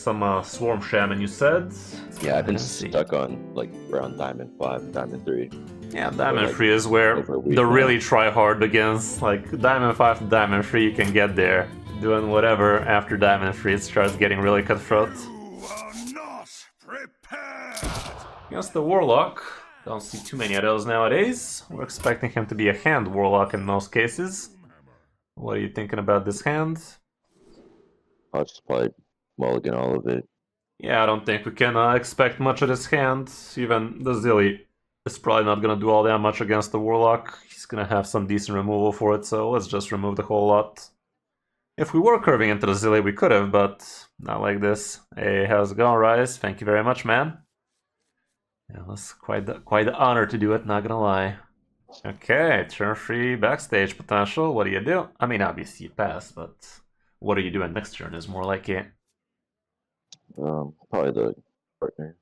some Swarm Shaman, you said? Yeah, I've been stuck on like around Diamond 5, Diamond 3. Yeah, Diamond like, 3 is where the really try-hard begins. Like, Diamond 5 to Diamond 3, you can get there. Doing whatever after Diamond 3, it starts getting really cutthroat. Against the Warlock, don't see too many of those nowadays. We're expecting him to be a hand Warlock in most cases. What are you thinking about this hand? I'll just probably mulligan all of it. Yeah, I don't think we can expect much of this hand. Even the Zilly is probably not gonna do all that much against the Warlock. He's gonna have some decent removal for it, so let's just remove the whole lot. If we were curving into the Zilly, we could have, but not like this. Hey, how's it going, Rise? Thank you very much, man. Yeah, that's quite the honor to do it, not gonna lie. Okay, turn 3 backstage potential. What do you do? I mean, obviously you pass, but what are you doing next turn is more like it. Probably the partner.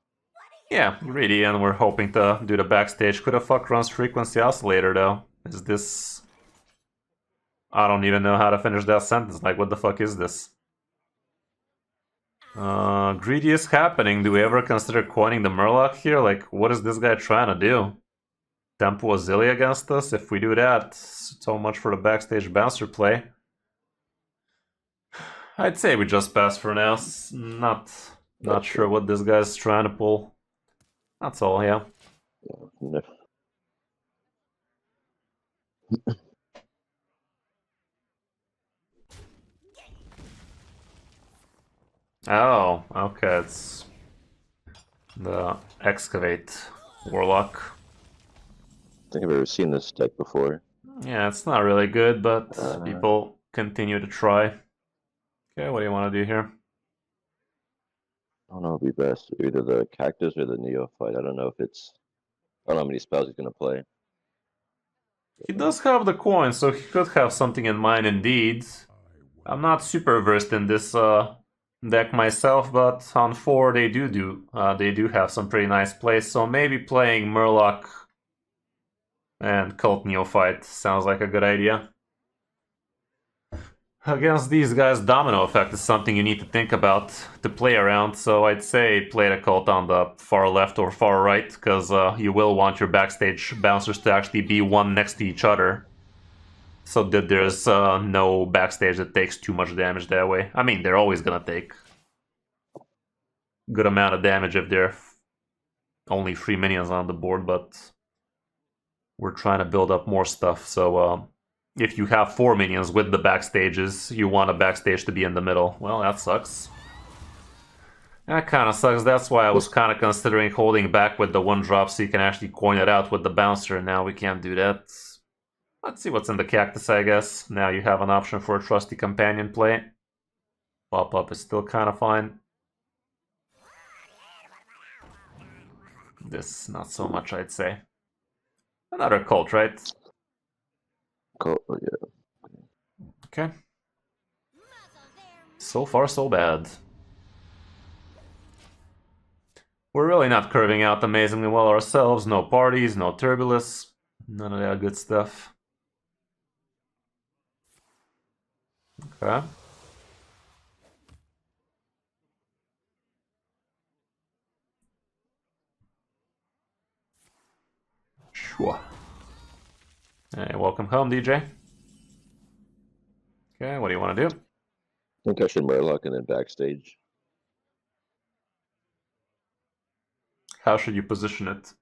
Yeah, greedy, and we're hoping to do the backstage. Could have fuck runs frequency oscillator though. Is this... I don't even know how to finish that sentence. Like, what the fuck is this? Greedy is happening. Do we ever consider coining the Murloc here? Like, what is this guy trying to do? Tempo a Zilly against us? If we do that, so much for the backstage bouncer play. I'd say we just pass for now. Not sure what this guy's trying to pull. That's all, yeah. No. Oh, okay, it's the Excavate Warlock. I think I've ever seen this deck before. Yeah, it's not really good, but people continue to try. Okay, what do you want to do here? I don't know what would be best. Either the Cactus or the Neophyte. I don't know how many spells he's going to play. He does have the coin, so he could have something in mind indeed. I'm not super versed in this deck myself, but on 4 they do have some pretty nice plays, so maybe playing Murloc and Cult Neophyte sounds like a good idea. Against these guys, Domino Effect is something you need to think about to play around, so I'd say play the Cult on the far left or far right, because you will want your backstage bouncers to actually be one next to each other, so that there's no backstage that takes too much damage that way. I mean, they're always gonna take a good amount of damage if they're only 3 minions on the board, but we're trying to build up more stuff, so if you have 4 minions with the backstages, you want a backstage to be in the middle. Well, that sucks. That kind of sucks. That's why I was kind of considering holding back with the 1-drop so you can actually coin it out with the bouncer. Now we can't do that. Let's see what's in the Cactus, I guess. Now you have an option for a trusty companion play. Pop-up is still kind of fine. This, not so much, I'd say. Another Cult, right? Cult, yeah. Okay. So far, so bad. We're really not curving out amazingly well ourselves. No parties, no Turbulus. None of that good stuff. Okay. Sure. Hey, welcome home, DJ. Okay, what do you want to do? I think I should Murloc and then backstage. How should you position it?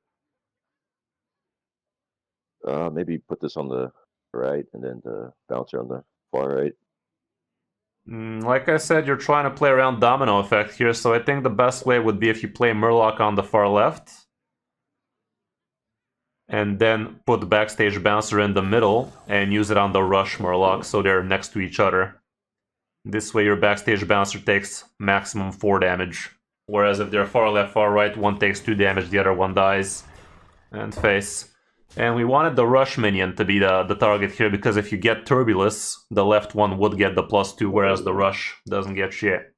Maybe put this on the right and then the bouncer on the far right. Like I said, you're trying to play around Domino Effect here, so I think the best way would be if you play Murloc on the far left. And then put the backstage bouncer in the middle and use it on the rush Murloc so they're next to each other. This way your backstage bouncer takes maximum 4 damage. Whereas if they're far left, far right, one takes 2 damage, the other one dies. And face. And we wanted the rush minion to be the target here, because if you get Turbulus, the left one would get the +2, whereas the rush doesn't get shit.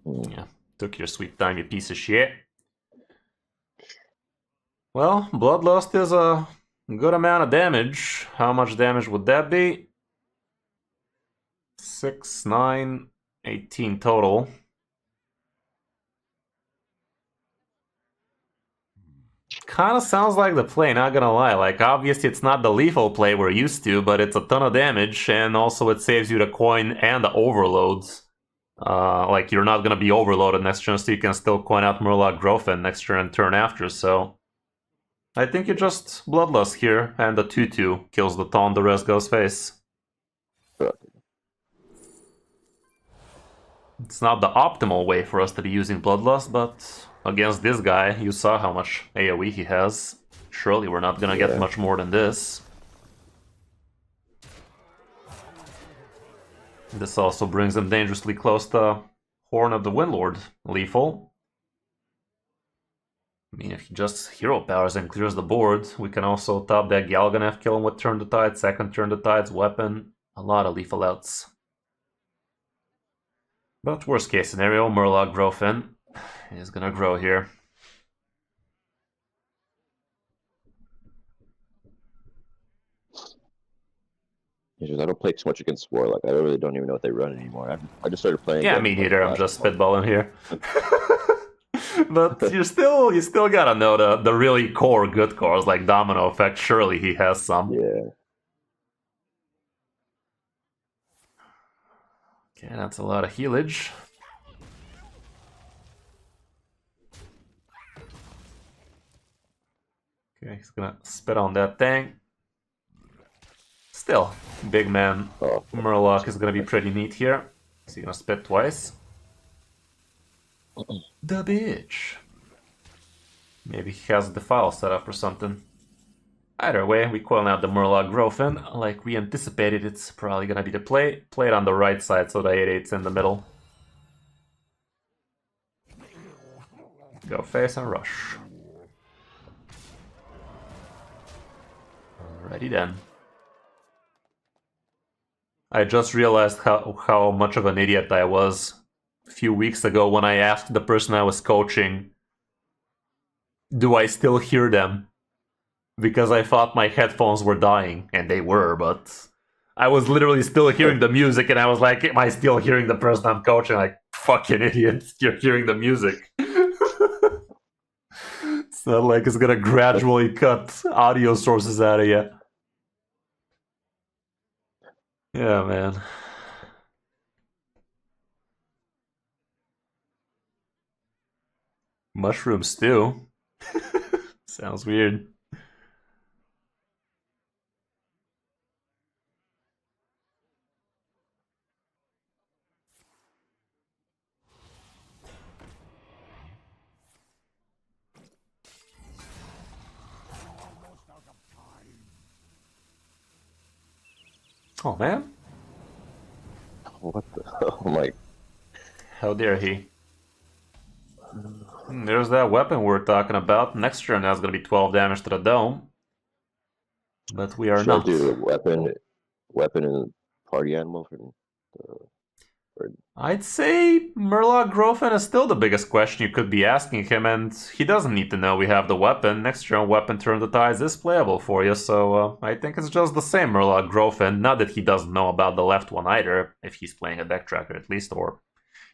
Yeah, took your sweet time, you piece of shit. Well, Bloodlust is a good amount of damage. How much damage would that be? 6, 9, 18 total. Kind of sounds like the play, not gonna lie. Like, obviously it's not the lethal play we're used to, but it's a ton of damage, and also it saves you the coin and the overloads. Like, you're not gonna be overloaded next turn, so you can still coin out Murloc Growfen next turn and turn after, so... I think you just Bloodlust here, and the 2-2 kills the taunt, the rest goes face. It's not the optimal way for us to be using Bloodlust, but against this guy, you saw how much AoE he has. Surely we're not gonna get much more than this. This also brings him dangerously close to Horn of the Windlord, lethal. I mean, if he just hero powers and clears the board, we can also top that Galganeth, kill him with Turn the Tide, second Turn the Tide's weapon. A lot of lethal outs. But worst case scenario, Murloc Growfen is gonna grow here. I don't play too much against Warlock. I really don't even know what they run anymore. I just started playing. Yeah, me neither. I'm just spitballing here. But you still gotta know the really core good cores like Domino Effect. Surely he has some. Yeah. Okay, that's a lot of healage. Okay, he's gonna spit on that thing. Still, big man Murloc is gonna be pretty neat here. Is he gonna spit twice? The bitch. Maybe he has the file set up or something. Either way, we coil out the Murloc Growfen. Like we anticipated, it's probably gonna be the play. Play it on the right side so the 8/8's in the middle. Go face and rush. Alrighty then. I just realized how much of an idiot I was a few weeks ago when I asked the person I was coaching, do I still hear them? Because I thought my headphones were dying, and they were, but I was literally still hearing the music, and I was like, am I still hearing the person I'm coaching? Like, fucking idiot, you're hearing the music. It's not like it's gonna gradually cut audio sources out of you. Yeah, man. Mushroom stew? Sounds weird. Oh, man. What the? Oh my. How dare he? There's that weapon we're talking about. Next turn that's gonna be 12 damage to the dome. But we are Should not. I do weapon and party animal for I'd say Murloc Growfen is still the biggest question you could be asking him, and he doesn't need to know we have the weapon. Next turn, weapon turn the tides is playable for you, so I think it's just the same Murloc Growfen. Not that he doesn't know about the left one either, if he's playing a deck tracker at least, or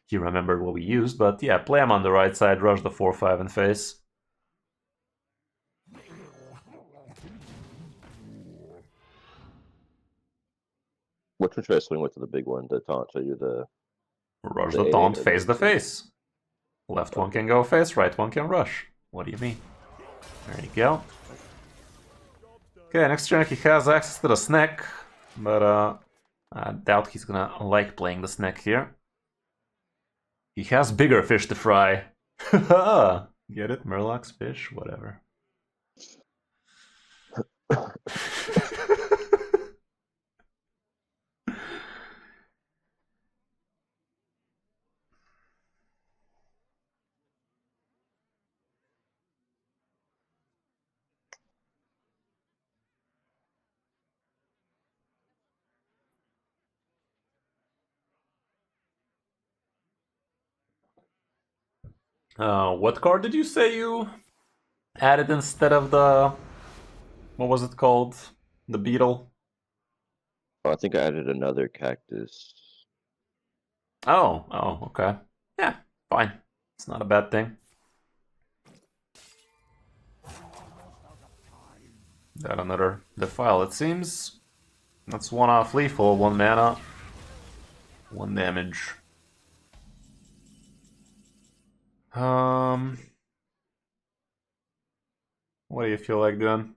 he remembered what we used, but yeah, play him on the right side, rush the 4-5 in face. Which one should I swing with to the big one? The taunt? Should I do the Rush the taunt, face the face. Left one can go face, right one can rush. What do you mean? There you go. Okay, next turn he has access to the snack, but I doubt he's gonna like playing the snack here. He has bigger fish to fry. Get it? Murloc's fish? Whatever. What card did you say you added instead of the... What was it called? The beetle? Oh, I think I added another cactus. Oh, okay. Yeah, fine. It's not a bad thing. Got another defile, it seems. That's one off lethal, 1 mana, 1 damage. What do you feel like doing?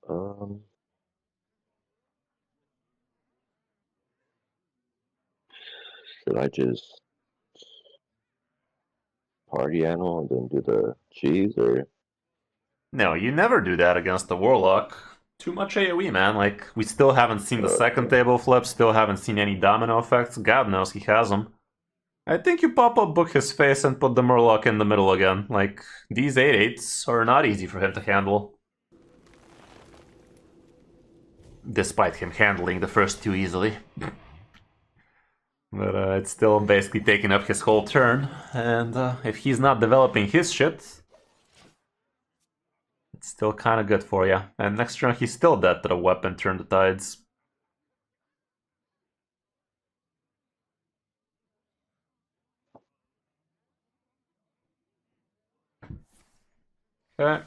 Um, should I just party animal and then do the cheese, or? No, you never do that against the Warlock. Too much AoE, man. Like, we still haven't seen the second Okay. table flip, still haven't seen any domino effects. God knows he has them. I think you pop up Book His Face and put the Murloc in the middle again. Like, these 8/8s are not easy for him to handle. Despite him handling the first 2 easily. But it's still basically taking up his whole turn. And if he's not developing his shit, it's still kind of good for you. And next turn he's still dead to the weapon, turn the tides. Okay.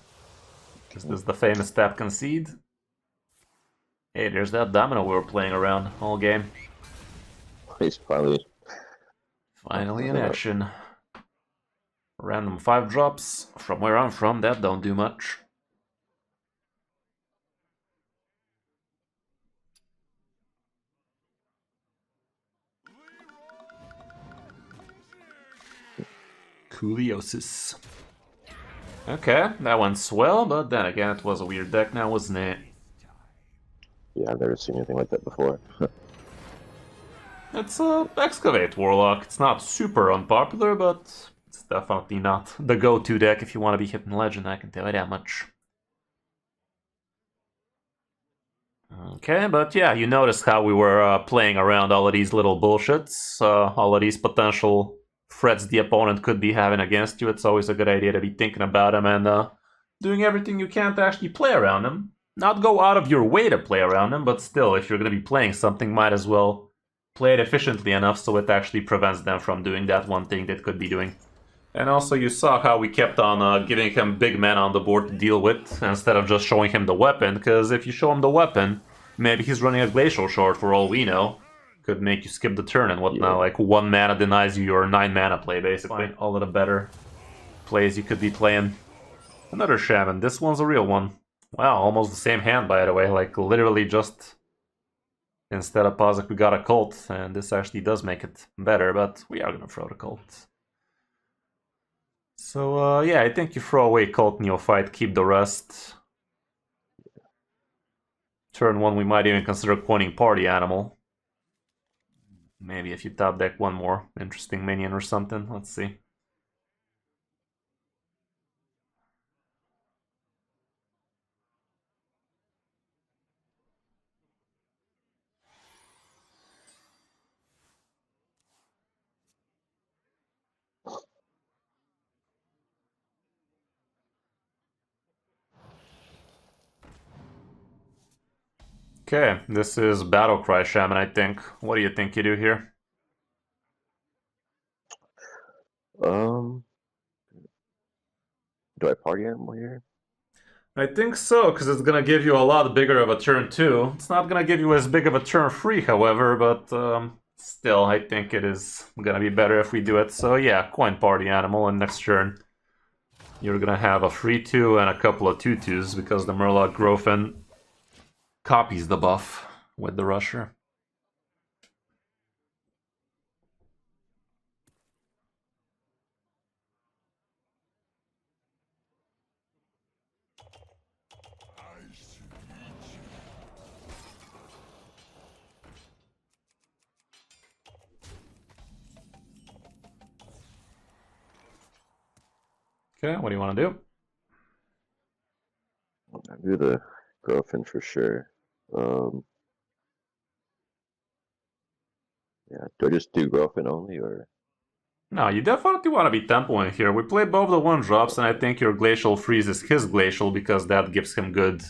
Is this the famous tap concede? Hey, there's that domino we were playing around all game. He's finally Finally in action. Random 5 drops. From where I'm from, that don't do much. Cooliosis. Okay, that went swell, but then again, it was a weird deck now, wasn't it? Yeah, I've never seen anything like that before. It's a Excavate Warlock. It's not super unpopular, but it's definitely not the go-to deck if you want to be hitting Legend, I can tell you that much. Okay, but yeah, you noticed how we were playing around all of these little bullshits, all of these potential threats the opponent could be having against you. It's always a good idea to be thinking about them and doing everything you can to actually play around them. Not go out of your way to play around them, but still, if you're going to be playing something, might as well play it efficiently enough so it actually prevents them from doing that one thing they could be doing. And also you saw how we kept on giving him big men on the board to deal with, instead of just showing him the weapon, because if you show him the weapon, maybe he's running a Glacial Shard for all we know. Could make you skip the turn and whatnot, Yeah. like 1 mana denies you your 9 mana play, basically. Fine. All of the better plays you could be playing. Another Shaman, this one's a real one. Wow, almost the same hand, by the way, like literally just... Instead of Pazik, we got a Cult, and this actually does make it better, but we are gonna throw the Cult. So, yeah, I think you throw away Cult Neophyte, keep the rest. Turn 1, we might even consider coining Party Animal. Maybe if you top deck one more interesting minion or something, let's see. Okay, this is Battlecry Shaman, I think. What do you think you do here? Um, do I party animal here? I think so, because it's gonna give you a lot bigger of a turn 2. It's not gonna give you as big of a turn 3, however, but still, I think it is gonna be better if we do it. So yeah, coin Party Animal, and next turn you're gonna have a 3/2 and a couple of 2/2s, because the Murloc Growfen copies the buff with the Rusher. Okay, what do you want to do? I do the girlfriend for sure. Yeah, do I just do girlfriend only, or? No, you definitely want to be tempoing here. We play both the 1-drops, and I think your Glacial Freeze is his Glacial because that gives him good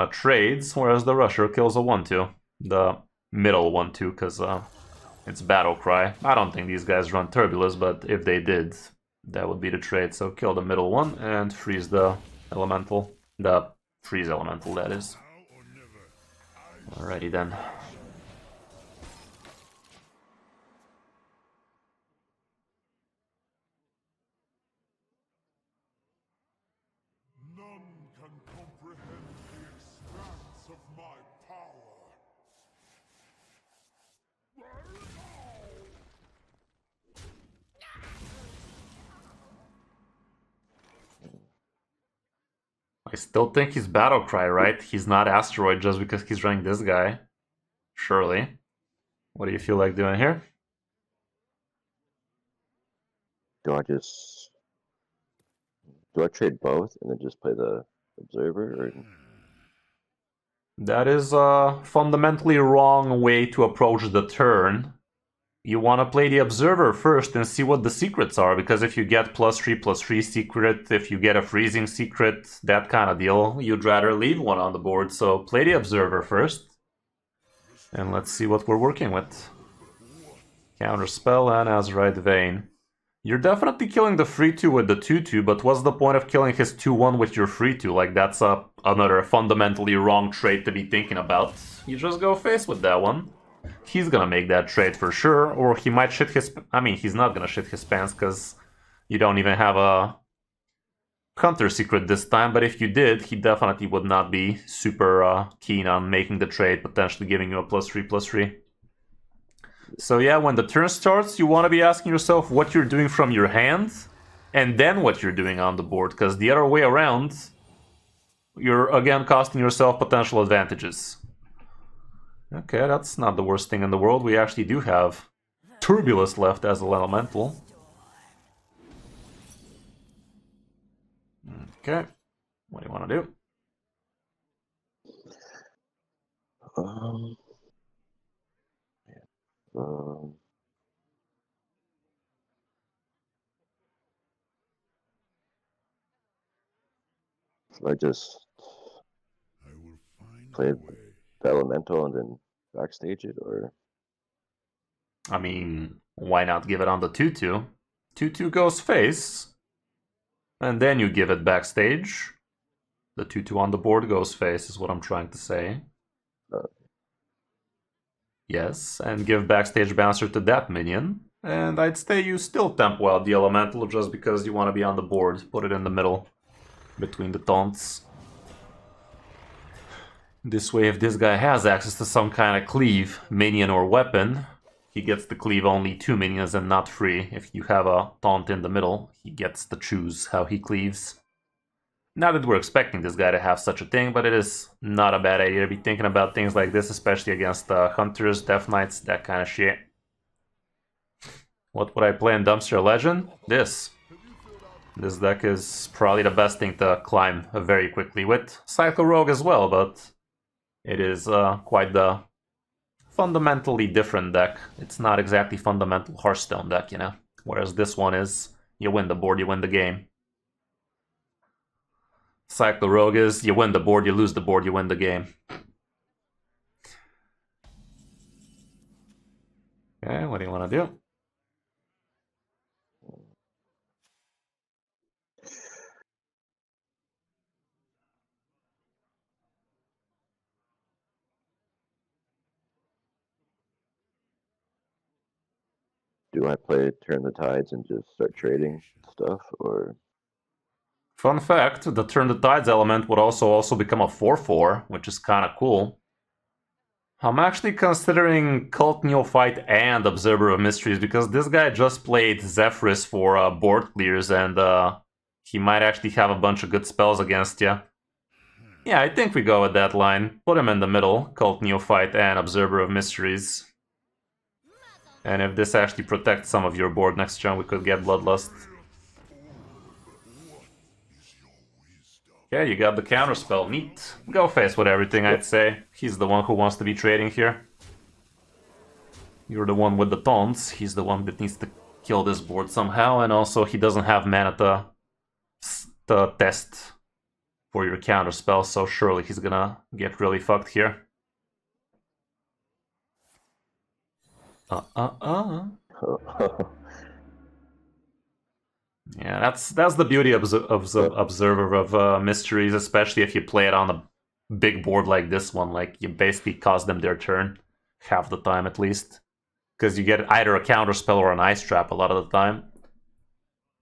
trades, whereas the Rusher kills a 1-2. The middle 1-2, because it's Battlecry. I don't think these guys run Turbulus, but if they did, that would be the trade. So kill the middle one and freeze the Elemental. The Freeze Elemental, that is. Alrighty then. I still think he's Battlecry, right? He's not Asteroid just because he's running this guy. Surely. What do you feel like doing here? Do I trade both and then just play the Observer? Or... That is a fundamentally wrong way to approach the turn. You want to play the Observer first and see what the secrets are, because if you get +3/+3 secret, if you get a freezing secret, that kind of deal, you'd rather leave one on the board. So play the Observer first. And let's see what we're working with. Counterspell and Azurite Vein. You're definitely killing the 3-2 with the 2-2, but what's the point of killing his 2-1 with your 3-2? Like, that's another fundamentally wrong trade to be thinking about. You just go face with that one. He's gonna make that trade for sure, or he might shit his... I mean, he's not gonna shit his pants, because you don't even have a counter secret this time, but if you did, he definitely would not be super keen on making the trade, potentially giving you a +3/+3. So yeah, when the turn starts, you want to be asking yourself what you're doing from your hand, and then what you're doing on the board, because the other way around, you're again costing yourself potential advantages. Okay, that's not the worst thing in the world. We actually do have Turbulus left as an elemental. Okay, what do you want to do? Should I just play the Elemental and then backstage it, or? I mean, why not give it on the 2-2? 2-2 goes face, and then you give it backstage. The 2-2 on the board goes face, is what I'm trying to say. Yes, and give backstage bouncer to that minion. And I'd say you still tempo out the elemental just because you want to be on the board. Put it in the middle, between the taunts. This way, if this guy has access to some kind of cleave, minion or weapon, he gets to cleave only 2 minions and not 3. If you have a taunt in the middle, he gets to choose how he cleaves. Not that we're expecting this guy to have such a thing, but it is not a bad idea to be thinking about things like this, especially against Hunters, Death Knights, that kind of shit. What would I play in Dumpster Legend? This. This deck is probably the best thing to climb very quickly with. Cycle Rogue as well, but it is quite the fundamentally different deck. It's not exactly fundamental Hearthstone deck, you know? Whereas this one is, you win the board, you win the game. Cycle Rogue is, you win the board, you lose the board, you win the game. Okay, what do you want to do? Do I play Turn the Tides and just start trading stuff, or? Fun fact, the Turn the Tides element would also become a 4/4, which is kind of cool. I'm actually considering Cult Neophyte and Observer of Mysteries, because this guy just played Zephrys for board clears, and he might actually have a bunch of good spells against you. Yeah, I think we go with that line. Put him in the middle, Cult Neophyte and Observer of Mysteries. And if this actually protects some of your board next turn, we could get Bloodlust. Okay, you got the counterspell. Neat. Go face with everything, I'd say. He's the one who wants to be trading here. You're the one with the taunts. He's the one that needs to kill this board somehow, and also he doesn't have mana to test for your counter spell, so surely he's gonna get really fucked here. Yeah, that's the beauty of Observer of Mysteries, especially if you play it on a big board like this one. Like, you basically cost them their turn half the time at least, because you get either a counter spell or an ice trap a lot of the time,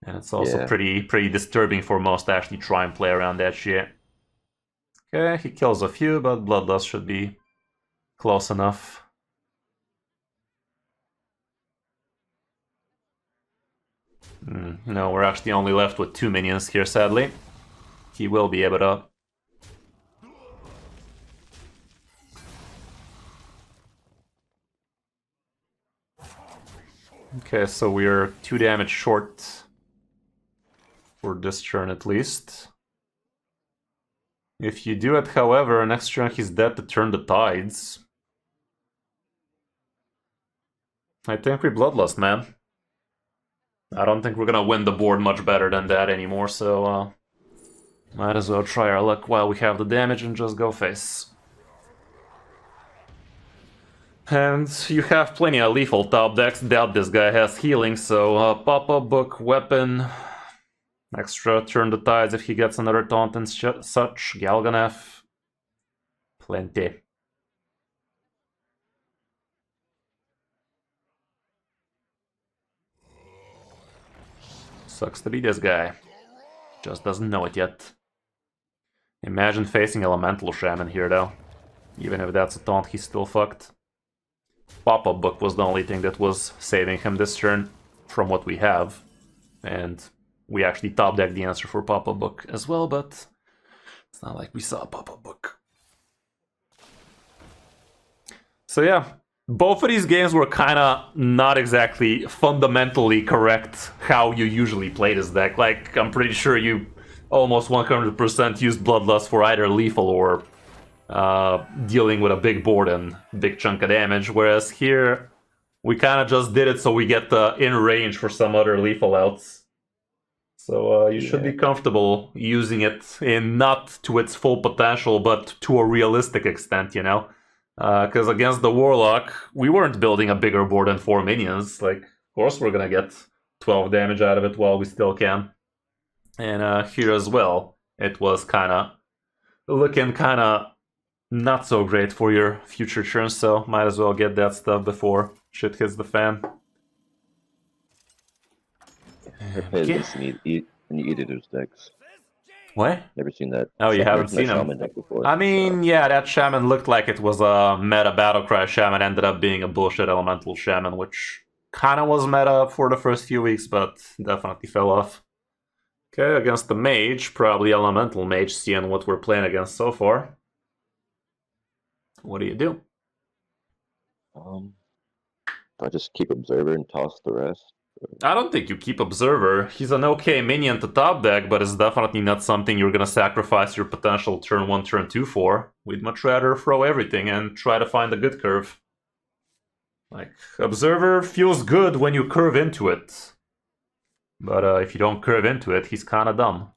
and it's also pretty disturbing for most to actually try and play around that shit. Okay, he kills a few, but Bloodlust should be close enough. No, we're actually only left with 2 minions here, sadly. He will be able to... Okay, so we're 2 damage short for this turn at least. If you do it, however, next turn he's dead to turn the tides. I think we Bloodlust, man. I don't think we're gonna win the board much better than that anymore, so might as well try our luck while we have the damage and just go face. And you have plenty of lethal top decks. Doubt this guy has healing, so Pop-Up Book, Weapon, extra Turn the Tides if he gets another taunt and such, Galganeth, plenty. Sucks to be this guy. Just doesn't know it yet. Imagine facing Elemental Shaman here, though. Even if that's a taunt, he's still fucked. Pop-Up Book was the only thing that was saving him this turn from what we have. And we actually top decked the answer for Pop-Up Book as well, but it's not like we saw Pop-Up Book. So yeah. Both of these games were kind of not exactly fundamentally correct how you usually play this deck. Like, I'm pretty sure you almost 100% used Bloodlust for either lethal or dealing with a big board and big chunk of damage, whereas here we kind of just did it so we get in range for some other lethal outs. So you should be comfortable using it in not to its full potential, but to a realistic extent, you know? Because against the Warlock, we weren't building a bigger board than 4 minions. Like, of course we're gonna get 12 damage out of it while we still can. And here as well, it was looking not so great for your future turns, so might as well get that stuff before shit hits the fan. This in Eater's decks. What? Never seen that. Oh, you haven't seen him? I mean, yeah, that Shaman looked like it was a meta Battlecry Shaman, ended up being a bullshit Elemental Shaman, which kind of was meta for the first few weeks, but definitely fell off. Okay, against the Mage, probably Elemental Mage, seeing what we're playing against so far. What do you do? I just keep Observer and toss the rest. I don't think you keep Observer. He's an okay minion to top deck, but it's definitely not something you're gonna sacrifice your potential turn 1, turn 2 for. We'd much rather throw everything and try to find a good curve. Like, Observer feels good when you curve into it. But if you don't curve into it, he's kinda dumb.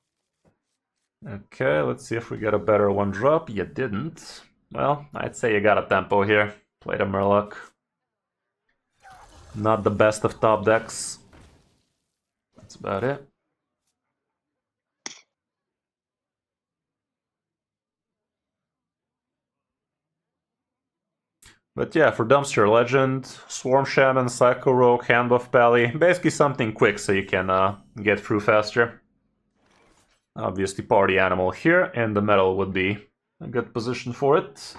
Okay, let's see if we get a better 1-drop. You didn't. Well, I'd say you got a tempo here. Played a Murloc. Not the best of top decks. That's about it. But yeah, for Dumpster Legend, Swarm Shaman, Psycho Rogue, Handbuff Pally, basically something quick so you can get through faster. Obviously Party Animal here, and the Metal would be a good position for it.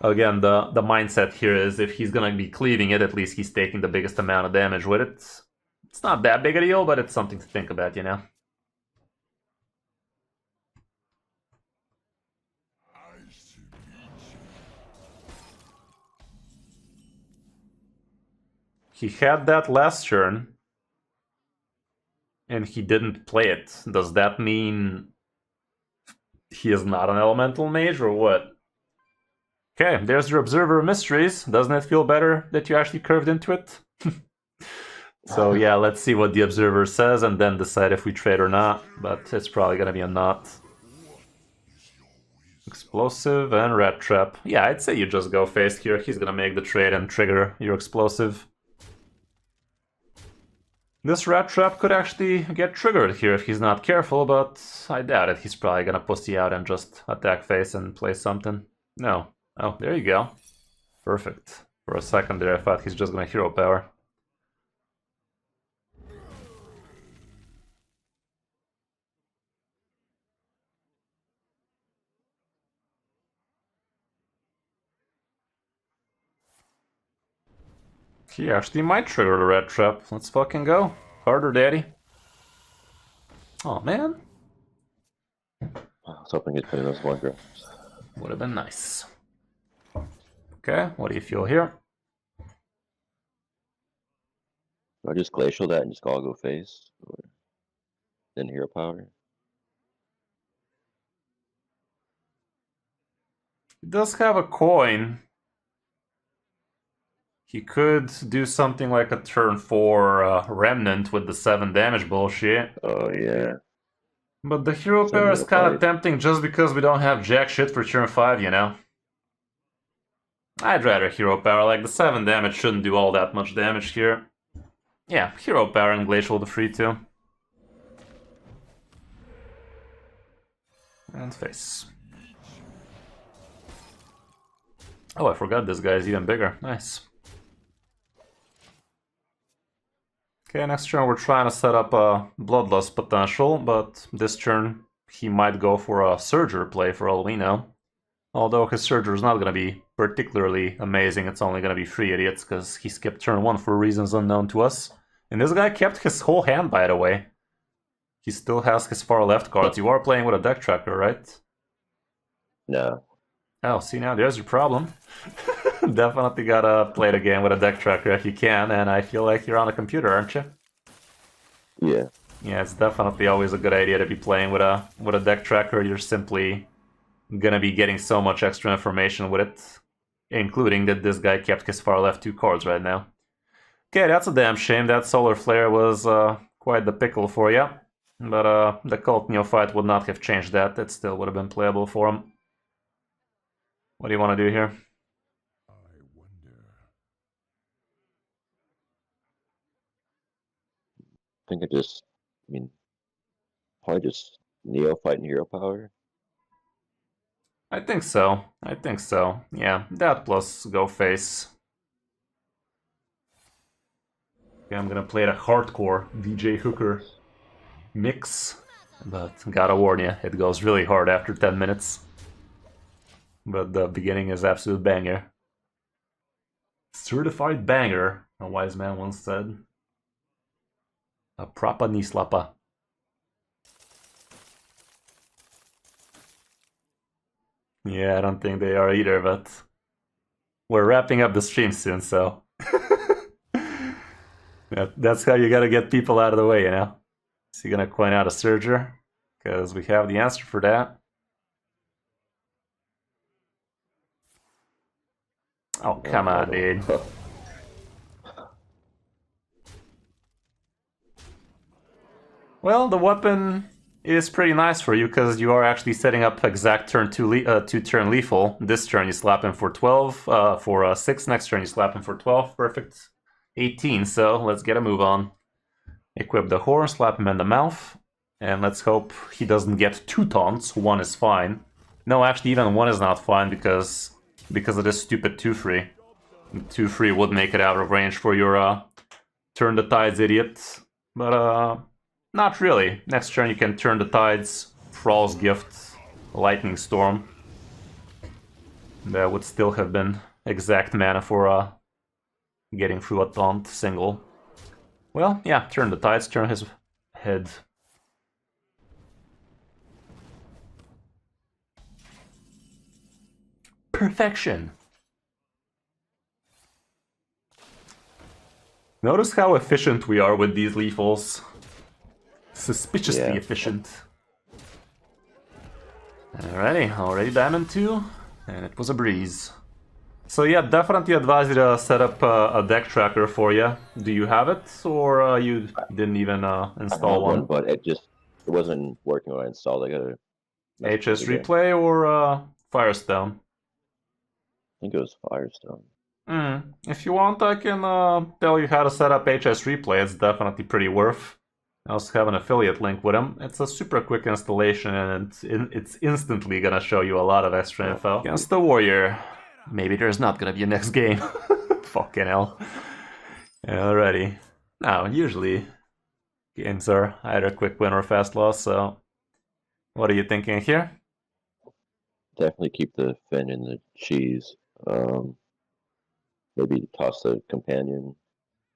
Again, the mindset here is if he's gonna be cleaving it, at least he's taking the biggest amount of damage with it. It's not that big a deal, but it's something to think about, you know? He had that last turn, and he didn't play it. Does that mean he is not an Elemental Mage, or what? Okay, there's your Observer of Mysteries. Doesn't it feel better that you actually curved into it? So yeah, let's see what the observer says and then decide if we trade or not. But it's probably gonna be a not. Explosive and rat trap. Yeah, I'd say you just go face here. He's gonna make the trade and trigger your explosive. This rat trap could actually get triggered here if he's not careful, but I doubt it. He's probably gonna pussy out and just attack face and play something. No. Oh, there you go. Perfect. For a second there, I thought he's just gonna hero power. He actually might trigger the red trap. Let's fucking go. Harder, daddy. Oh man. I was hoping he'd play those one drafts. Would have been nice. Okay, what do you feel here? Do I just glacial that and just all go face? Or then hero power? He does have a coin. He could do something like a turn 4 Remnant with the 7 damage bullshit. Oh yeah. But the hero So power is no kind of fight. tempting just because we don't have jack shit for turn 5, you know? I'd rather hero power, like the 7 damage shouldn't do all that much damage here. Yeah, hero power and glacial the free too. And face. Oh, I forgot this guy is even bigger. Nice. Okay, next turn we're trying to set up a Bloodlust potential, but this turn he might go for a Surger play for all we know. Although his Surger is not going to be particularly amazing, it's only going to be 3 idiots, because he skipped turn 1 for reasons unknown to us. And this guy kept his whole hand, by the way. He still has his far left cards. You are playing with a deck tracker, right? No. Oh, see now, there's your problem. Definitely gotta play the game with a deck tracker if you can, and I feel like you're on a computer, aren't you? Yeah. Yeah, it's definitely always a good idea to be playing with a deck tracker. You're simply gonna be getting so much extra information with it, including that this guy kept his far left 2 cards right now. Okay, that's a damn shame. That Solar Flare was quite the pickle for you, but the Cult Neophyte would not have changed that. It still would have been playable for him. What do you want to do here? I think I mean, probably just Neophyte and hero power. I think so. I think so. Yeah, that plus go face. Okay, I'm gonna play the hardcore DJ Hooker mix, but gotta warn you, it goes really hard after 10 minutes. But the beginning is absolute banger. Certified banger, a wise man once said. A proper knee slapper. Yeah, I don't think they are either, but we're wrapping up the stream soon, so that's how you gotta get people out of the way, you know? Is he gonna coin out a Surger? Because we have the answer for that. Oh, come on, dude. Well, the weapon is pretty nice for you because you are actually setting up exact turn 2 turn lethal. This turn you slap him for 12, for 6. Next turn you slap him for 12. Perfect. 18, so let's get a move on. Equip the horn, slap him in the mouth. And let's hope he doesn't get 2 taunts. 1 is fine. No, actually even 1 is not fine because of this stupid 2-free. 2-free would make it out of range for your Turn the Tides idiot. But not really. Next turn you can Turn the Tides, Thrall's Gift, Lightning Storm. That would still have been exact mana for getting through a taunt single. Well, yeah, Turn the Tides, turn his head. Perfection! Notice how efficient we are with these lethals. Suspiciously efficient. Alrighty, already Diamond 2, and it was a breeze. So yeah, definitely advise you to set up a deck tracker for you. Do you have it, or you didn't even I install have one? but it wasn't working when I installed. I gotta mess with HS it again. Replay or Firestone? I think it was Firestone. If you want, I can tell you how to set up HS Replay. It's definitely pretty worth. I also have an affiliate link with them. It's a super quick installation and it's instantly gonna show you a lot of extra info. Against the Warrior. Maybe there's not gonna be a next game. Fucking hell. Alrighty. Now, usually games are either quick win or fast loss, so what are you thinking here? Definitely keep the fin in the cheese. Maybe toss the companion.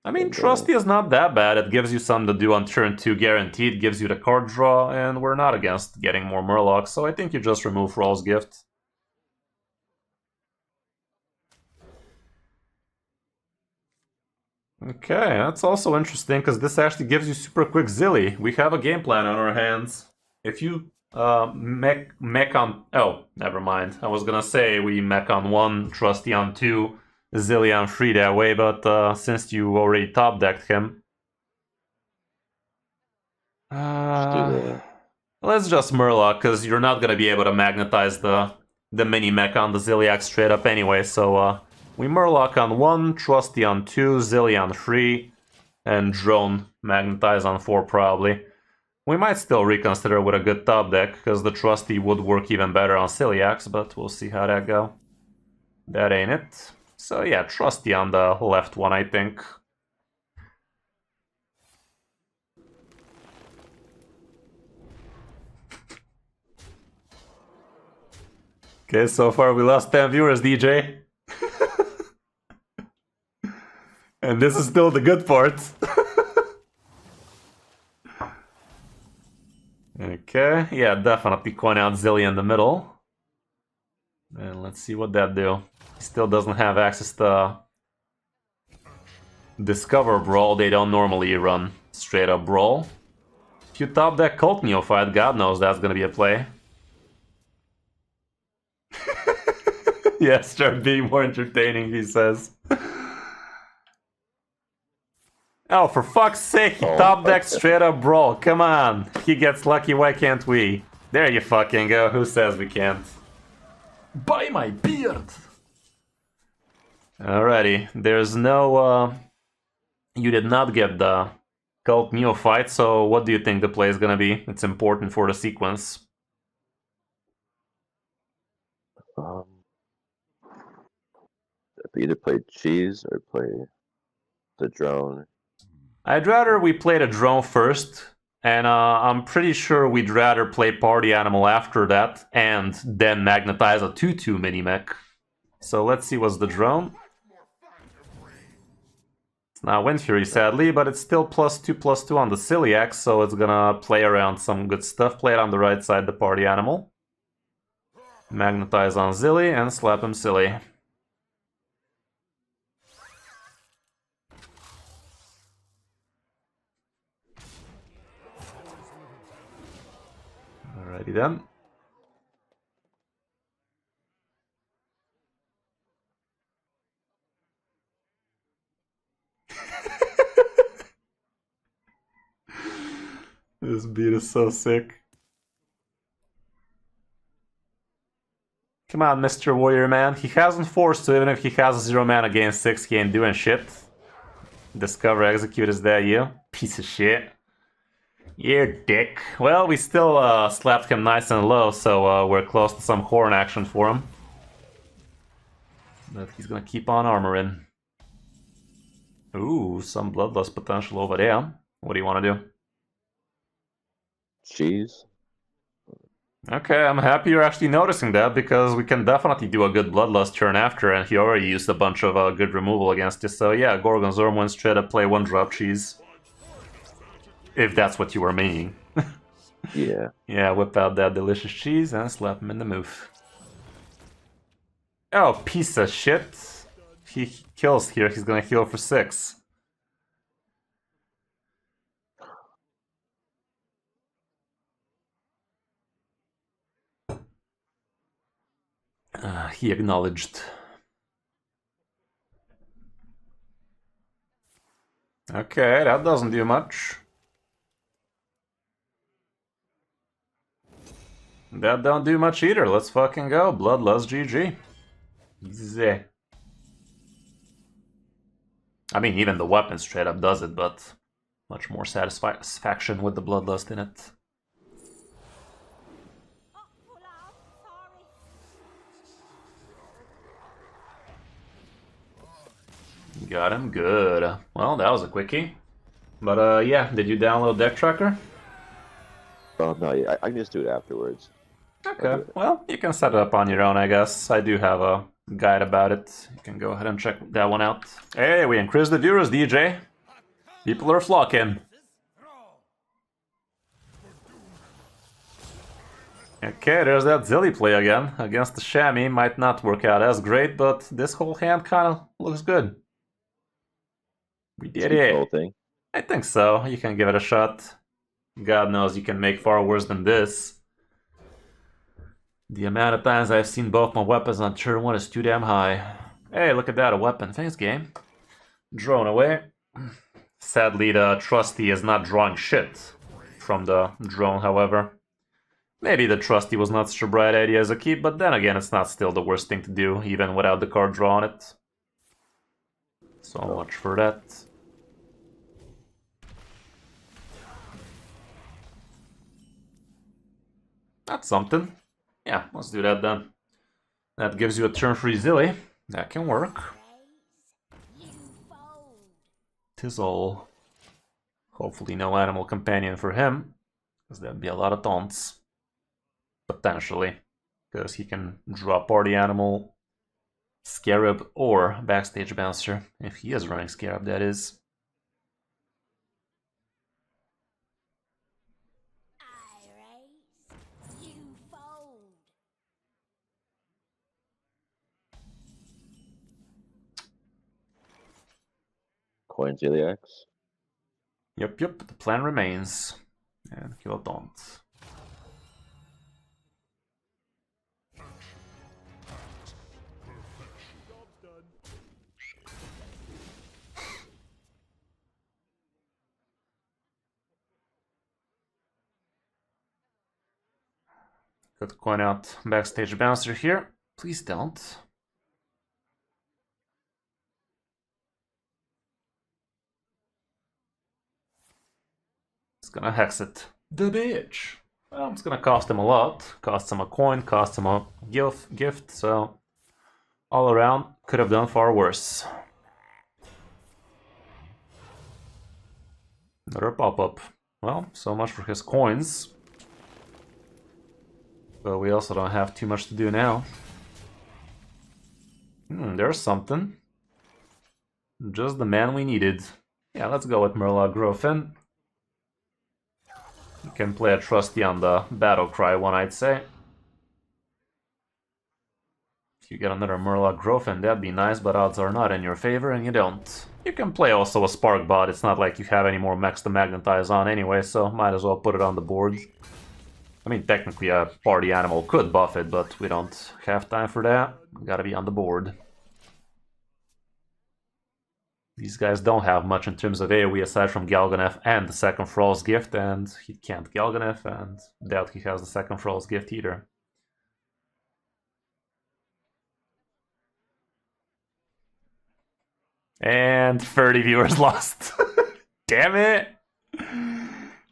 I mean, And, Trusty is not that bad. It gives you something to do on turn 2 guaranteed, gives you the card draw, and we're not against getting more Murlocs, so I think you just remove Thrall's Gift. Okay, that's also interesting, because this actually gives you super quick Zilly. We have a game plan on our hands. If you mech on... Oh, never mind. I was gonna say we mech on 1, Trusty on 2, Zilly on 3 that way, but since you already top-decked him... just do the... Let's just Murloc, because you're not gonna be able to magnetize the mini-mech on the Zilliax straight up anyway, so we Murloc on 1, Trusty on 2, Zilly on 3, and Drone magnetize on 4 probably. We might still reconsider with a good top deck, because the Trusty would work even better on Celiax, but we'll see how that go. That ain't it. So yeah, Trusty on the left one, I think. Okay, so far we lost 10 viewers, DJ. And this is still the good part. Okay, yeah, definitely coin out Zilly in the middle. And let's see what that do. He still doesn't have access to Discover Brawl. They don't normally run straight up Brawl. If you top that Cult Neophyte, God knows that's gonna be a play. Yeah, start being more entertaining, he says. Oh, for fuck's sake, he top deck straight up Brawl. Come on. If he gets lucky, why can't we? There you fucking go. Who says we can't? By my beard! Alrighty, there's no, you did not get the Cult Neophyte, so what do you think the play is gonna be? It's important for the sequence. Either play cheese or play the drone. I'd rather we play the drone first, and I'm pretty sure we'd rather play Party Animal after that, and then magnetize a 2-2 mini-mech. So let's see what's the drone. It's not Wind Fury, sadly, but it's still +2/+2 on the Celiax, so it's gonna play around some good stuff. Play it on the right side, the Party Animal. Magnetize on Zilly and slap him silly. Alrighty then. This beat is so sick. Come on, Mr. Warrior Man. He hasn't forced, so even if he has a 0 mana against 6, he ain't doing shit. Discover, execute, is that you? Piece of shit. You're dick. Well, we still slapped him nice and low, so we're close to some horn action for him. But he's gonna keep on armoring. Ooh, some bloodlust potential over there. What do you want to do? Cheese. Okay, I'm happy you're actually noticing that, because we can definitely do a good bloodlust turn after, and he already used a bunch of good removal against this, so yeah, Gorgon's Orm went straight up, play 1-drop cheese. If that's what you were meaning. Yeah. Yeah, whip out that delicious cheese and slap him in the mouth. Oh, piece of shit. He kills here, he's gonna heal for 6. He acknowledged. Okay, that doesn't do much. That don't do much either. Let's fucking go. Bloodlust GG. Easy. I mean, even the weapon straight up does it, but much more satisfaction with the Bloodlust in it. Got him, good. Well, that was a quickie. But yeah, did you download Deck Tracker? Oh no, I can just do it afterwards. Okay, well, you can set it up on your own, I guess. I do have a guide about it. You can go ahead and check that one out. Hey, we increased the viewers, DJ. People are flocking. Okay, there's that Zilly play again. Against the Chamois, might not work out as great, but this whole hand kind of looks good. We did it. Whole thing. I think so. You can give it a shot. God knows you can make far worse than this. The amount of times I've seen both my weapons on turn 1 is too damn high. Hey, look at that, a weapon. Thanks, game. Drone away. Sadly, the Trusty is not drawing shit from the drone, however. Maybe the Trusty was not such a bright idea as a keep, but then again, it's not still the worst thing to do, even without the card draw on it. So much for that. That's something. Yeah, let's do that then. That gives you a turn-free Zilly. That can work. Tis all. Hopefully no animal companion for him, because that'd be a lot of taunts. Potentially. Because he can draw party animal, Scarab, or Backstage Bouncer. If he is running Scarab, that is. Coin Ziliax. Yep, the plan remains. And kill a taunt. Could coin out Backstage Bouncer here. Please don't. It's gonna hex it. The bitch. Well, it's gonna cost him a lot. Cost him a coin, cost him a gift, so all around could have done far worse. Another pop-up. Well, so much for his coins. But we also don't have too much to do now. There's something. Just the man we needed. Yeah, let's go with Murloc Griffin. You can play a Trusty on the Battlecry one, I'd say. If you get another Murloc Griffin, that'd be nice, but odds are not in your favor, and you don't. You can play also a Spark Bot. It's not like you have any more mechs to magnetize on anyway, so might as well put it on the board. I mean, technically a party animal could buff it, but we don't have time for that. We gotta be on the board. These guys don't have much in terms of AoE aside from Galganeth and the second Thrall's Gift, and he can't Galganeth, and doubt he has the second Thrall's Gift either. And 30 viewers lost. Damn it!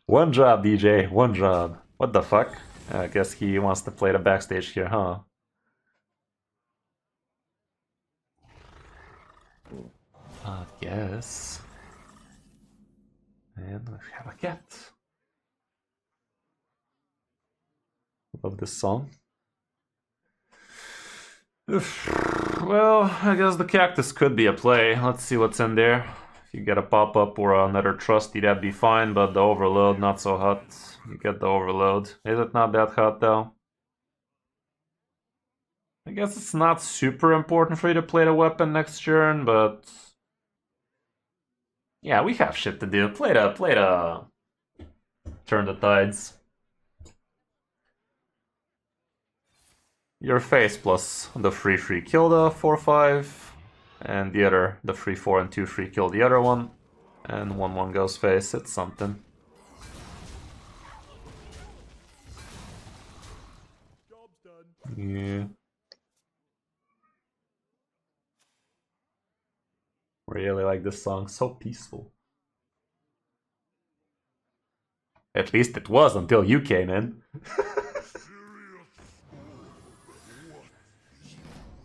One job, DJ, one job. What the fuck? I guess he wants to play the backstage here, huh? I guess. And we have a cat. Love this song. Well, I guess the cactus could be a play. Let's see what's in there. If you get a pop-up or another Trusty, that'd be fine, but the overload, not so hot. You get the overload. Is it not that hot, though? I guess it's not super important for you to play the weapon next turn, but... yeah, we have shit to do. Play the... turn the tides. Your face plus the 3/3 kill the 4/5, and the other, the 3/4 and 2/3 kill the other one. And 1/1 goes face, it's something. Yeah. Really like this song, so peaceful. At least it was until you came in.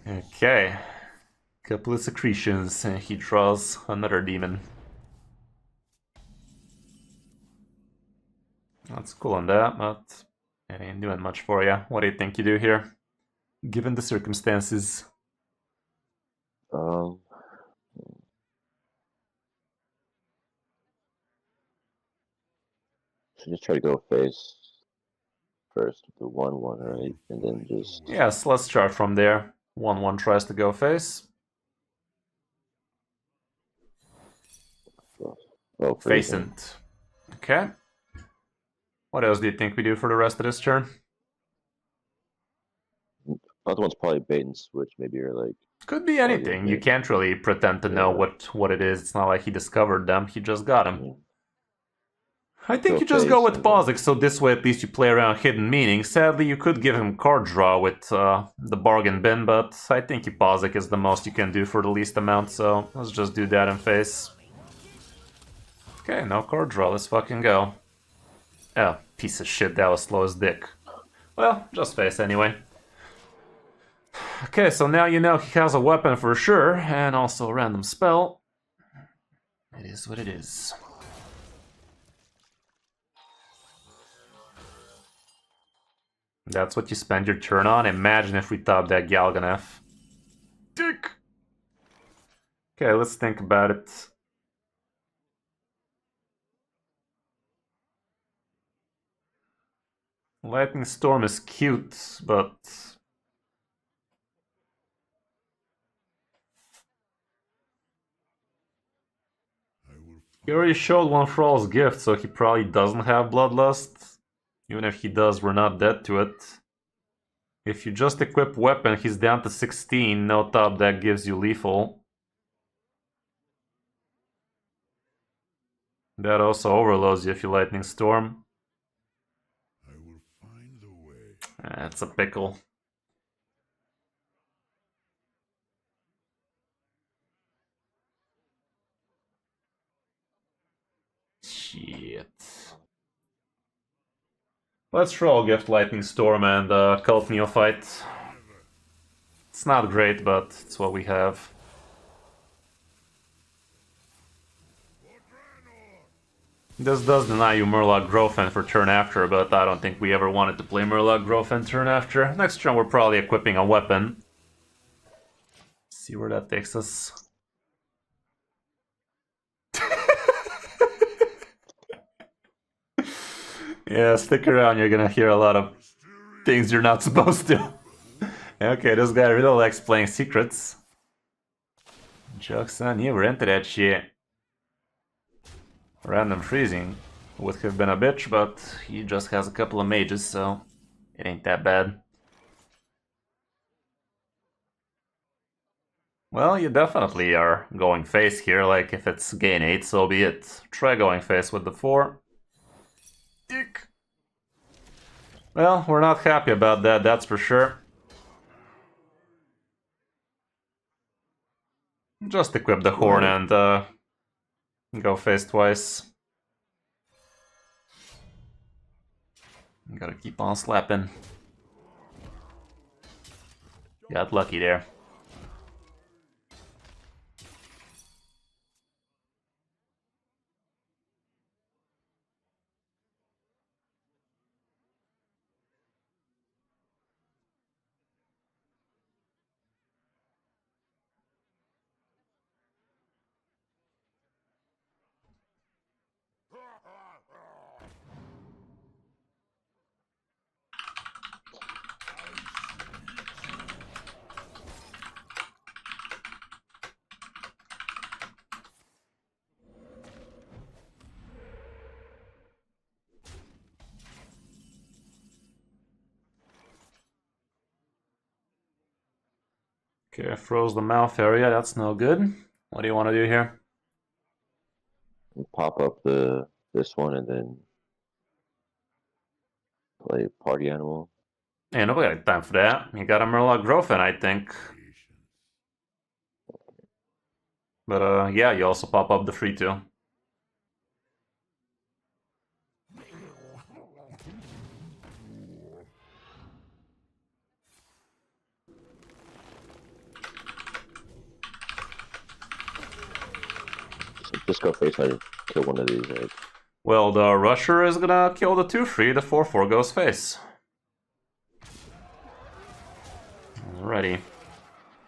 Okay. Couple of secretions, and he draws another demon. That's cool on that, but it ain't doing much for you. What do you think you do here, given the circumstances? Um, so just try to go face first with the 1/1, right? And then just Yes, let's start from there. 1/1 tries to go face. oh, freezing. Facent. Okay. What else do you think we do for the rest of this turn? Other one's probably bait and switch. Maybe you're like Could be anything. You can't really pretend to know what it is. It's not like he discovered them. He just got them. Yeah. I think Go you just go face with and Pozic, so this way at least you play around hidden meaning. Sadly, you could give him card draw with the bargain bin, but I think you Pozic is the most you can do for the least amount, so let's just do that in face. Okay, no card draw, let's fucking go. Oh, piece of shit, that was slow as dick. Well, just face anyway. Okay, so now you know he has a weapon for sure, and also a random spell. It is what it is. That's what you spend your turn on? Imagine if we top that Galganeth. Dick! Okay, let's think about it. Lightning Storm is cute, but... he already showed one Thrall's Gift, so he probably doesn't have Bloodlust. Even if he does, we're not dead to it. If you just equip weapon, he's down to 16. No top deck gives you lethal. That also overloads you if you Lightning Storm. I will find a way. That's a pickle. Shit. Let's Thrall Gift, Lightning Storm, and Cult Neophyte. It's not great, but it's what we have. This does deny you Murloc Growfen for turn after, but I don't think we ever wanted to play Murloc Growfen turn after. Next turn we're probably equipping a weapon. See where that takes us. Yeah, stick around, you're gonna hear a lot of things you're not supposed to. Okay, this guy really likes playing secrets. Joke's on you, we're into that shit. Random freezing would have been a bitch, but he just has a couple of mages, so it ain't that bad. Well, you definitely are going face here, like if it's gain 8, so be it. Try going face with the 4. Dick. Well, we're not happy about that, that's for sure. Just equip the horn and go face twice. Gotta keep on slapping. Got lucky there. Okay, froze the mouth area, that's no good. What do you want to do here? And pop up this one and then play party animal. Yeah, nobody got time for that. You got a Murloc Growth in, I think. But yeah, you also pop up the free too. So just go face I kill one of these, right? Well, the Rusher is gonna kill the 2-3, the 4-4 goes face. Alrighty.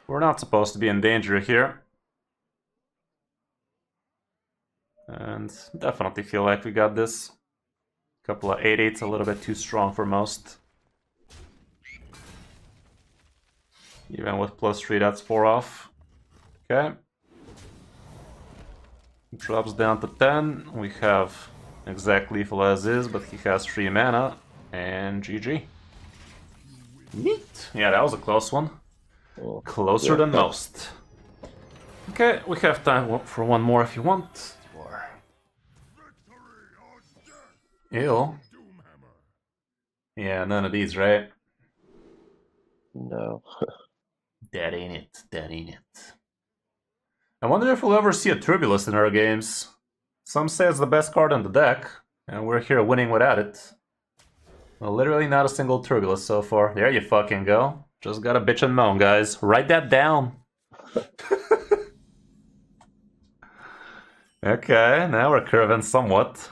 We're not supposed to be in danger here. And definitely feel like we got this. Couple of 8-8s, a little bit too strong for most. Even with +3, that's 4 off. Okay. Drops down to 10. We have exact lethal as is, but he has 3 mana. And GG. Neat. Yeah, that was a close one. Well, Closer yeah. than most. Okay, we have time for one more if you want. Or... Ew. Yeah, none of these, right? No. That ain't it. That ain't it. I wonder if we'll ever see a Turbulus in our games. Some say it's the best card in the deck, and we're here winning without it. Well, literally not a single Turbulus so far. There you fucking go. Just gotta bitch and moan, guys. Write that down. Okay, now we're curving somewhat.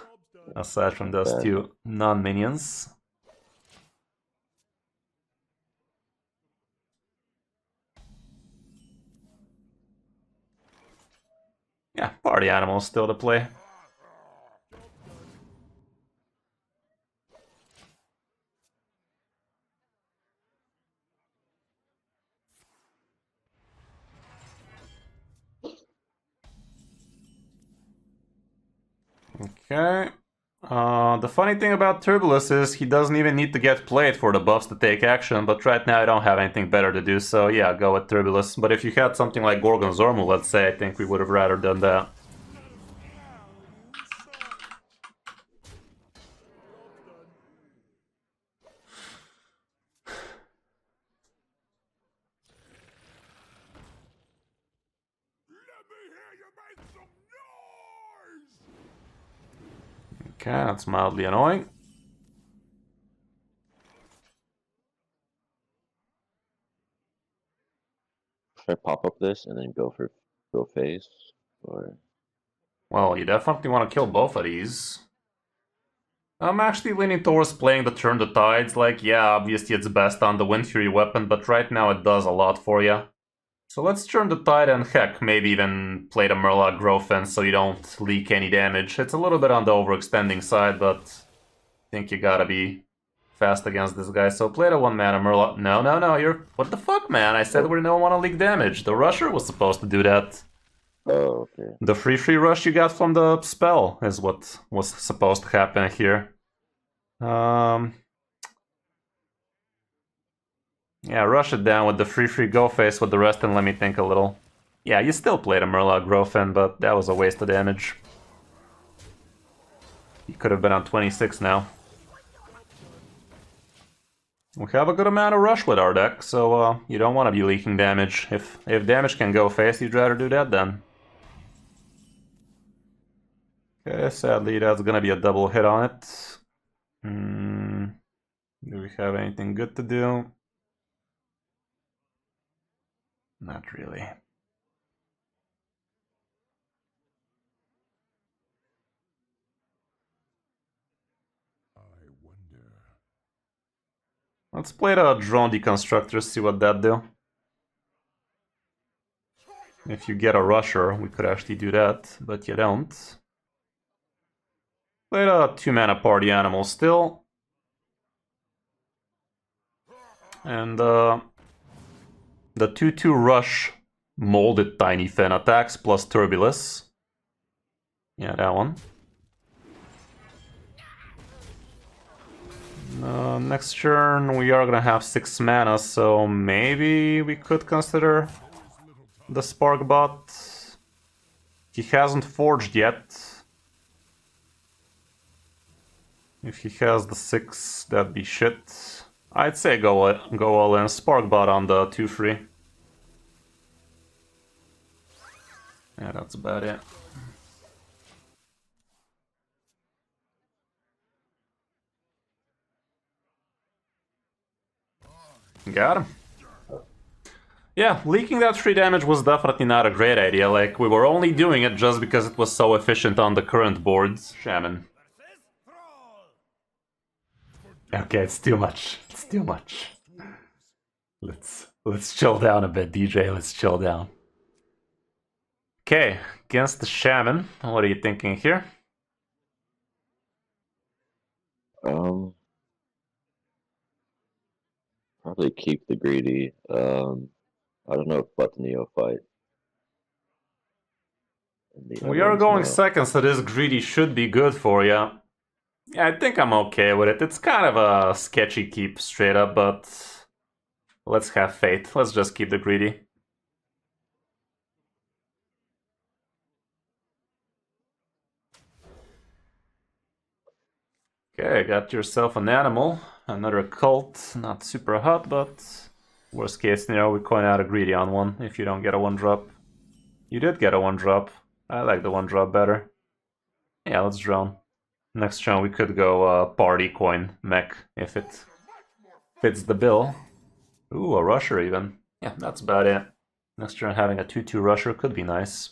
Aside from those two non-minions. Yeah, party animals still to play. Okay. The funny thing about Turbulus is he doesn't even need to get played for the buffs to take action, but right now I don't have anything better to do, so yeah, go with Turbulus. But if you had something like Gorgon Zormu, let's say, I think we would have rather done that. Okay, that's mildly annoying. Should I pop up this and then go face? Or Well, you definitely want to kill both of these. I'm actually leaning towards playing the Turn the Tides. Like, yeah, obviously it's best on the Wind Fury weapon, but right now it does a lot for you. So let's turn the tide and heck, maybe even play the Murloc Growfen so you don't leak any damage. It's a little bit on the overextending side, but I think you gotta be fast against this guy. So play the 1-mana Murloc. No, you're... What the fuck, man? I said we don't want to leak damage. The Rusher was supposed to do that. oh, okay. The free rush you got from the spell is what was supposed to happen here. Yeah, rush it down with the free go face with the rest and let me think a little. Yeah, you still played a Murloc Growfen, but that was a waste of damage. You could have been on 26 now. We have a good amount of rush with our deck, so you don't want to be leaking damage. If damage can go face, you'd rather do that then. Okay, sadly that's gonna be a double hit on it. Do we have anything good to do? Not really. I wonder. Let's play the Drone Deconstructor, see what that do. If you get a Rusher, we could actually do that, but you don't. Play the 2-mana Party Animal still. And the 2-2 Rush Molded Tiny Fin attacks plus Turbulus. Yeah, that one. Next turn we are gonna have 6 mana, so maybe we could consider the Spark Bot. He hasn't forged yet. If he has the 6, that'd be shit. I'd say go all in. Spark bot on the 2-free. Yeah, that's about it. Got him. Yeah, leaking that 3 damage was definitely not a great idea. Like, we were only doing it just because it was so efficient on the current boards. Shaman. Okay, it's too much. It's too much. Let's chill down a bit, DJ. Let's chill down. Okay, against the Shaman. What are you thinking here? Probably keep the greedy. I don't know about the Neophyte. We are going second, so this greedy should be good for you. Yeah, I think I'm okay with it. It's kind of a sketchy keep straight up, but let's have faith. Let's just keep the greedy. Okay, got yourself an animal. Another cult. Not super hot, but worst case scenario, we coin out a greedy on one if you don't get a 1-drop. You did get a 1-drop. I like the 1-drop better. Yeah, let's drone. Next turn we could go party coin mech if it fits the bill. Ooh, a rusher even. Yeah, that's about it. Next turn having a 2-2 rusher could be nice.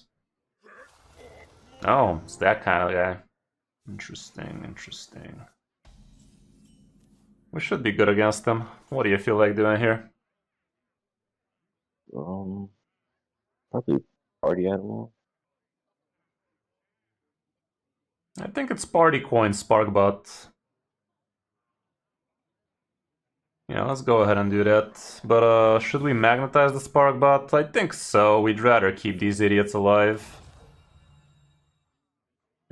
Oh, it's that kind of guy. Interesting, interesting. We should be good against them. What do you feel like doing here? Probably party animal. I think it's party coin Sparkbot. Yeah, let's go ahead and do that. But should we magnetize the Sparkbot? I think so. We'd rather keep these idiots alive.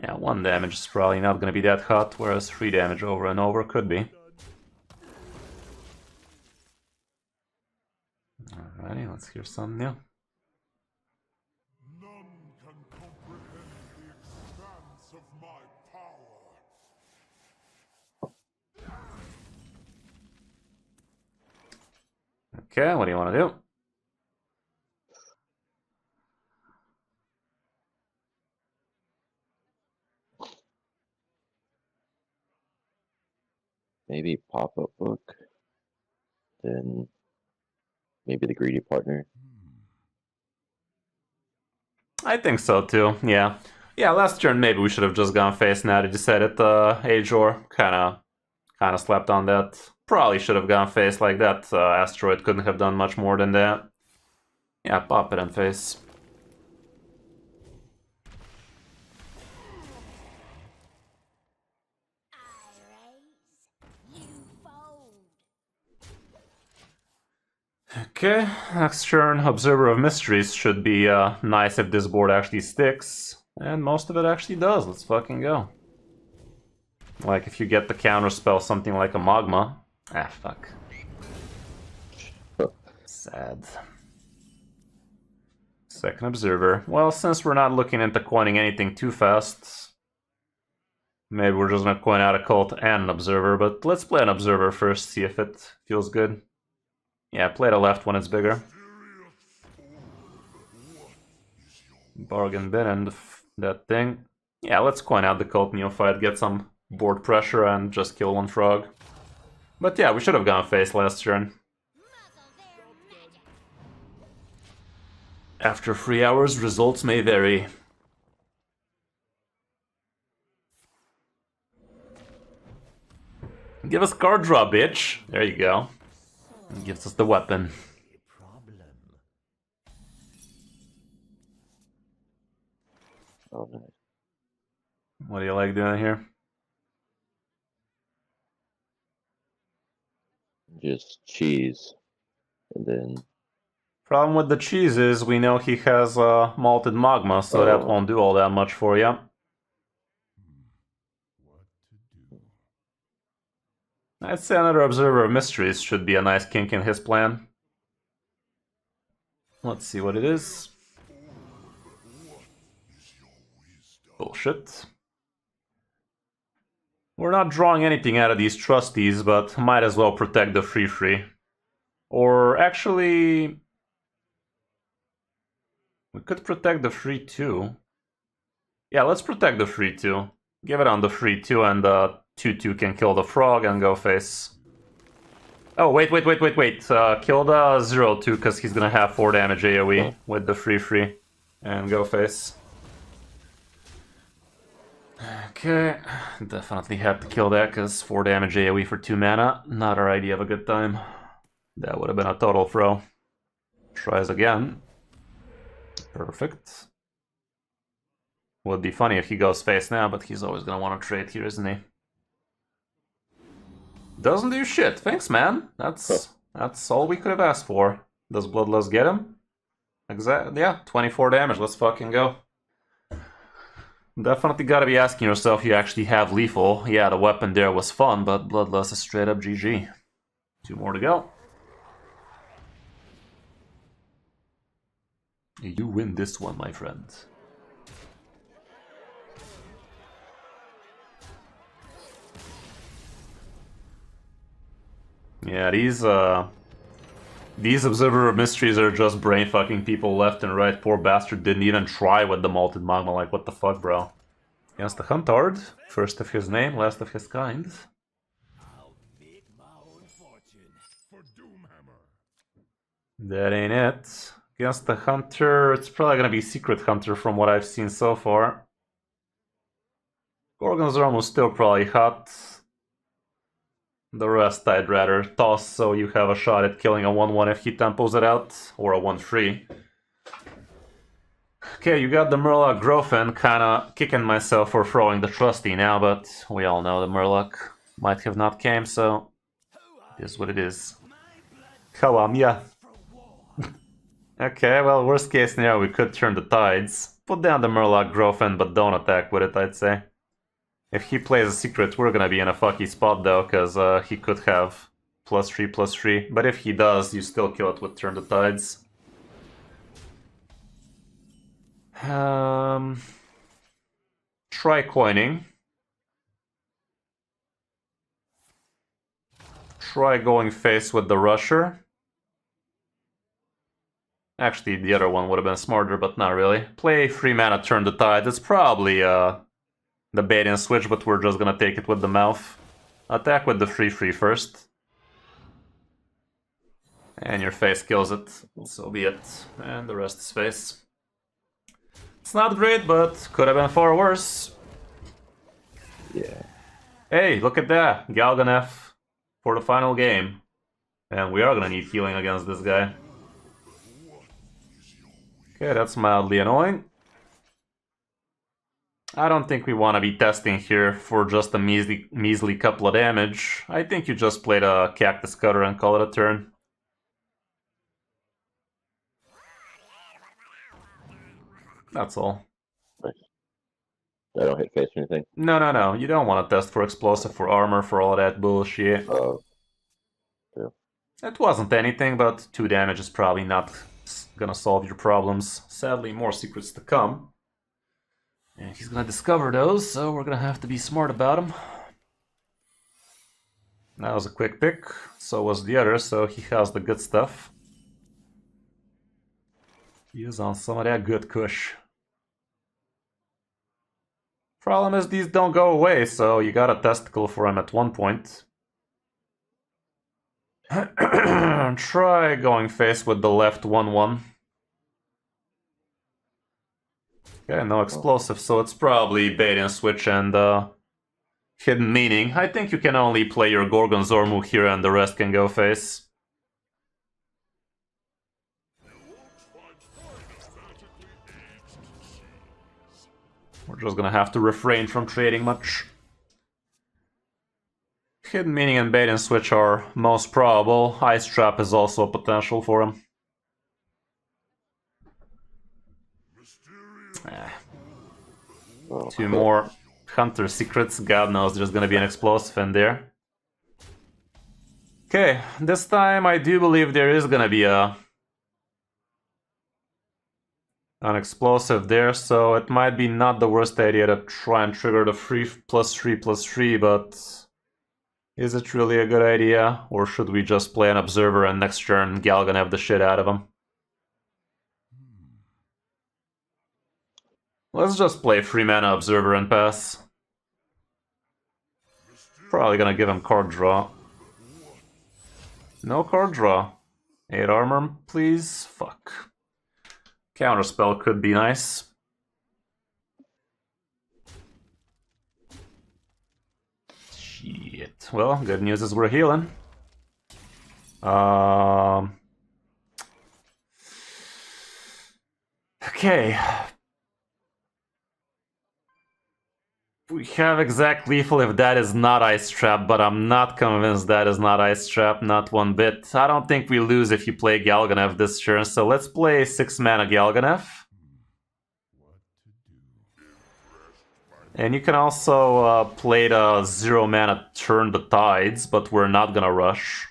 Yeah, 1 damage is probably not gonna be that hot, whereas 3 damage over and over could be. Alrighty, let's hear some new. None can comprehend the expanse of my power. Okay, what do you want to do? Maybe pop-up book. Then maybe the greedy partner. I think so too, yeah. Yeah, last turn maybe we should have just gone face. Now that you said it, Ajor kinda slept on that. Probably should have gone face like that. Asteroid couldn't have done much more than that. Yeah, pop it in face. Okay, next turn, Observer of Mysteries should be nice if this board actually sticks. And most of it actually does, let's fucking go. Like if you get the counter spell something like a Magma. Ah, fuck. Sad. Second Observer. Well, since we're not looking into coining anything too fast, maybe we're just gonna coin out a Cult and an Observer, but let's play an Observer first, see if it feels good. Yeah, play the left when it's bigger. Bargain bin and that thing. Yeah, let's coin out the Cult Neophyte, get some board pressure and just kill 1 frog. But yeah, we should have gone face last turn. After 3 hours, results may vary. Give us card draw, bitch! There you go. It gives us the weapon. Oh, nice. What do you like doing here? Just cheese. And then... Problem with the cheese is we know he has malted magma, so that won't do all that much for you. I'd say another Observer of Mysteries should be a nice kink in his plan. Let's see what it is. Bullshit. We're not drawing anything out of these trusties, but might as well protect the free. Or actually... we could protect the free too. Yeah, let's protect the free too. Give it on the free too, and the 2/2 can kill the frog and go face. Oh, wait. Kill the 0/2, because he's gonna have 4 damage AoE with the free. And go face. Okay, definitely had to kill that, because 4 damage AoE for 2 mana. Not our idea of a good time. That would have been a total throw. Tries again. Perfect. Would be funny if he goes face now, but he's always gonna want to trade here, isn't he? Doesn't do shit. Thanks, man. That's all we could have asked for. Does Bloodlust get him? Exactly. Yeah, 24 damage. Let's fucking go. Definitely gotta be asking yourself if you actually have lethal. Yeah, the weapon there was fun, but Bloodlust is straight up GG. 2 more to go. You win this one, my friend. Yeah, these Observer of Mysteries are just brain-fucking people left and right. Poor bastard didn't even try with the Malted Magma, like, what the fuck, bro? Against the Huntard, first of his name, last of his kind. I'll make my own fortune for Doomhammer. That ain't it. Against the Hunter, it's probably gonna be Secret Hunter from what I've seen so far. Gorgon's almost still probably hot. The rest I'd rather toss, so you have a shot at killing a 1/1 if he tempos it out, or a 1/3. Okay, you got the Murloc Grofen, kinda kicking myself for throwing the trusty now, but we all know the Murloc might have not came, so it is what it is. Kawam, yeah. Okay, well, worst case scenario, we could turn the tides. Put down the Murloc Grofen, but don't attack with it, I'd say. If he plays a secret, we're gonna be in a fucky spot though, because he could have +3/+3. But if he does, you still kill it with Turn the Tides. Try coining. Try going face with the Rusher. Actually, the other one would have been smarter, but not really. Play 3 mana Turn the Tide. It's probably the bait and switch, but we're just gonna take it with the mouth. Attack with the 3/3 first. And your face kills it. So be it. And the rest is face. It's not great, but could have been far worse. Yeah. Hey, look at that. Galganeth for the final game. And we are gonna need healing against this guy. Okay, that's mildly annoying. I don't think we want to be testing here for just a measly couple of damage. I think you just played a Cactus Cutter and call it a turn. That's all. Nice. I don't hit face or anything. No. You don't want to test for explosive, for armor, for all that bullshit. Yeah. It wasn't anything, but 2 damage is probably not gonna solve your problems. Sadly, more secrets to come. And he's gonna discover those, so we're gonna have to be smart about him. That was a quick pick. So was the other, so he has the good stuff. He is on some of that good kush. Problem is, these don't go away, so you got a testicle for him at one point. Try going face with the left 1/1. Okay, no explosive, so it's probably bait and switch and hidden meaning. I think you can only play your Gorgon Zormu here and the rest can go face. We're just gonna have to refrain from trading much. Hidden meaning and bait and switch are most probable. Ice Trap is also a potential for him. Two more Hunter secrets. God knows there's gonna be an explosive in there. Okay, this time I do believe there is gonna be a an explosive there, so it might be not the worst idea to try and trigger the 3/3/3, but is it really a good idea? Or should we just play an Observer and next turn Galganev the shit out of him? Let's just play 3 mana Observer and pass. Probably gonna give him card draw. No card draw. 8 armor, please. Fuck. Counterspell could be nice. Shit. Well, good news is we're healing. Okay. We have exact lethal if that is not Ice Trap, but I'm not convinced that is not Ice Trap, not one bit. I don't think we lose if you play Galganev this turn, so let's play 6 mana Galganev. And you can also play the 0 mana Turn the Tides, but we're not gonna rush.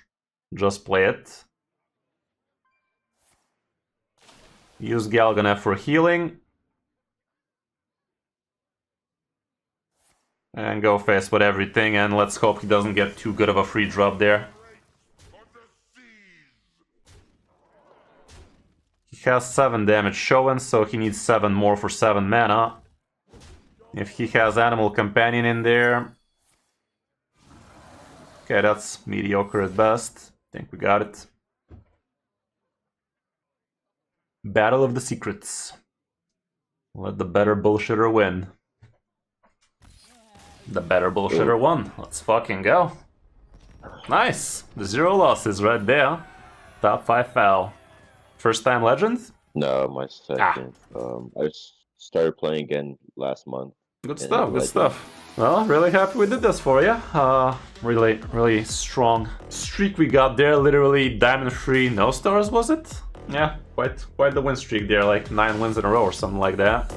Just play it. Use Galganev for healing. And go face with everything, and let's hope he doesn't get too good of a free drop there. He has 7 damage showing, so he needs 7 more for 7 mana. If he has Animal Companion in there... Okay, that's mediocre at best. I think we got it. Battle of the Secrets. Let the better bullshitter win. The better bullshitter won. Let's fucking go. Nice. The 0 losses right there. Top 5 foul. First time legend? No, my second. I started playing again last month. Good stuff, good stuff. Well, really happy we did this for you. Really strong streak we got there. Literally diamond free, no stars, was it? Yeah, quite the win streak there, like 9 wins in a row or something like that.